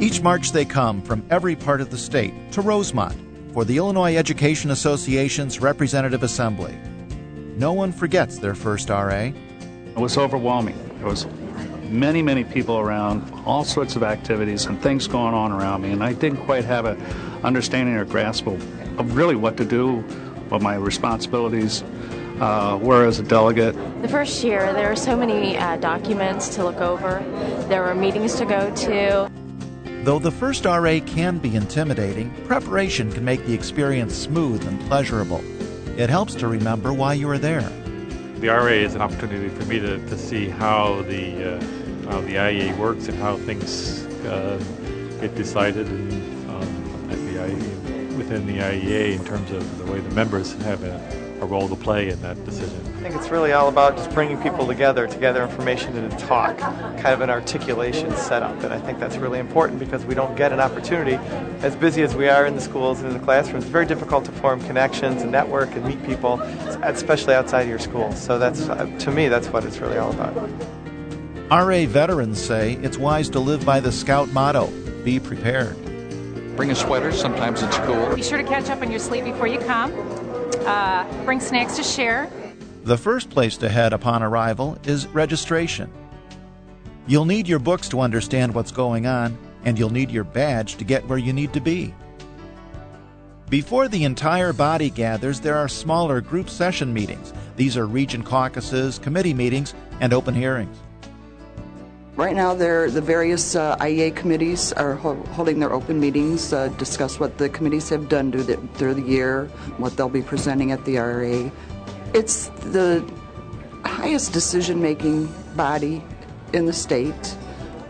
Each March they come from every part of the state to Rosemont for the Illinois Education Association's Representative Assembly. No one forgets their first RA. It was overwhelming. There was many, many people around, all sorts of activities and things going on around me, and I didn't quite have an understanding or grasp of really what to do, what my responsibilities were as a delegate. The first year, there were so many documents to look over. There were meetings to go to. Though the first RA can be intimidating, preparation can make the experience smooth and pleasurable. It helps to remember why you were there. The RA is an opportunity for me to see how the IEA works and how things get decided within the IEA in terms of the way the members have a role to play in that decision. I think it's really all about just bringing people together to gather information and to talk, kind of an articulation setup. And I think that's really important because we don't get an opportunity, as busy as we are in the schools and in the classrooms, it's very difficult to form connections and network and meet people, especially outside of your school. So that's, to me, that's what it's really all about. RA veterans say it's wise to live by the Scout motto, be prepared. Bring a sweater, sometimes it's cool. Be sure to catch up on your sleep before you come. Bring snacks to share. The first place to head upon arrival is registration. You'll need your books to understand what's going on, and you'll need your badge to get where you need to be. Before the entire body gathers, there are smaller group session meetings. These are region caucuses, committee meetings, and open hearings. Right now, the various IEA committees are holding their open meetings, discuss what the committees have done through the year, what they'll be presenting at the RA. It's the highest decision-making body in the state.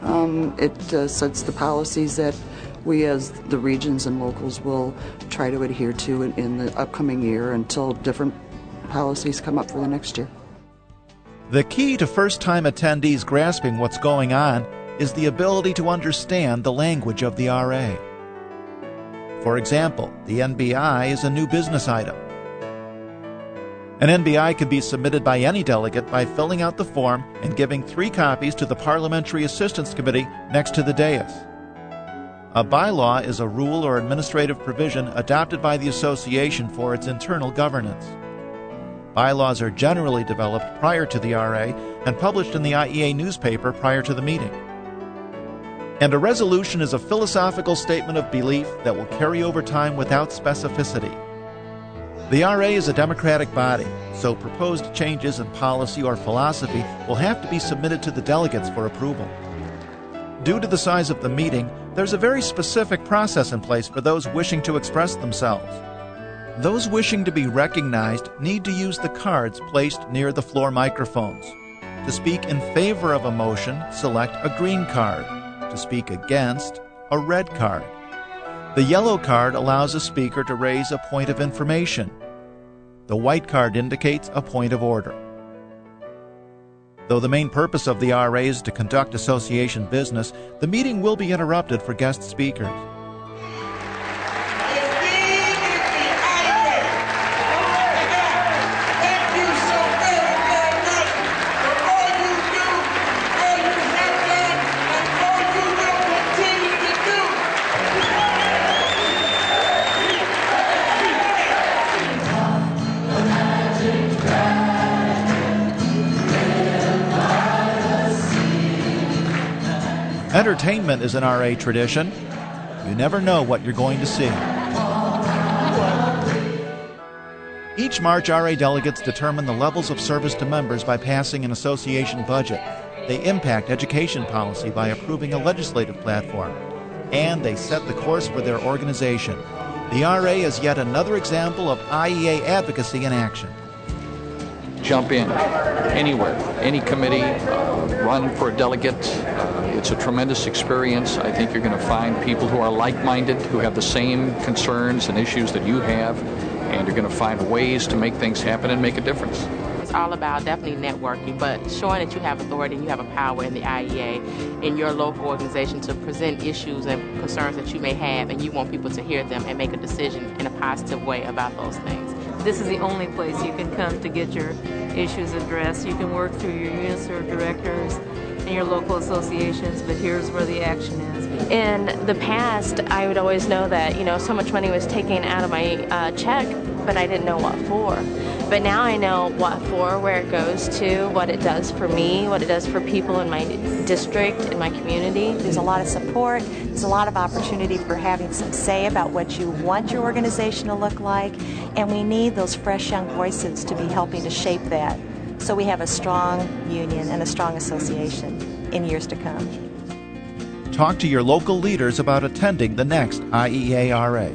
It sets the policies that we as the regions and locals will try to adhere to in the upcoming year until different policies come up for the next year. The key to first-time attendees grasping what's going on is the ability to understand the language of the RA. For example, the NBI is a new business item. An NBI can be submitted by any delegate by filling out the form and giving 3 copies to the Parliamentary Assistance Committee next to the dais. A bylaw is a rule or administrative provision adopted by the association for its internal governance. Bylaws are generally developed prior to the RA and published in the IEA newspaper prior to the meeting. And a resolution is a philosophical statement of belief that will carry over time without specificity. The RA is a democratic body, so proposed changes in policy or philosophy will have to be submitted to the delegates for approval. Due to the size of the meeting, there's a very specific process in place for those wishing to express themselves. Those wishing to be recognized need to use the cards placed near the floor microphones. To speak in favor of a motion, select a green card. To speak against, a red card. The yellow card allows a speaker to raise a point of information. The white card indicates a point of order. Though the main purpose of the RA is to conduct association business, the meeting will be interrupted for guest speakers. Entertainment is an RA tradition. You never know what you're going to see. Each March, RA delegates determine the levels of service to members by passing an association budget. They impact education policy by approving a legislative platform. And they set the course for their organization. The RA is yet another example of IEA advocacy in action. Jump in anywhere, any committee, run for a delegate. It's a tremendous experience. I think you're going to find people who are like-minded, who have the same concerns and issues that you have, and you're going to find ways to make things happen and make a difference. It's all about definitely networking, but showing that you have authority and you have a power in the IEA in your local organization to present issues and concerns that you may have, and you want people to hear them and make a decision in a positive way about those things. This is the only place you can come to get your issues addressed. You can work through your unit directors and your local associations, but here's where the action is. In the past, I would always know that, so much money was taken out of my check, but I didn't know what for. But now I know what for, where it goes to, what it does for me, what it does for people in my district, in my community. There's a lot of support. There's a lot of opportunity for having some say about what you want your organization to look like, and we need those fresh young voices to be helping to shape that, so we have a strong union and a strong association in years to come. Talk to your local leaders about attending the next IEA RA.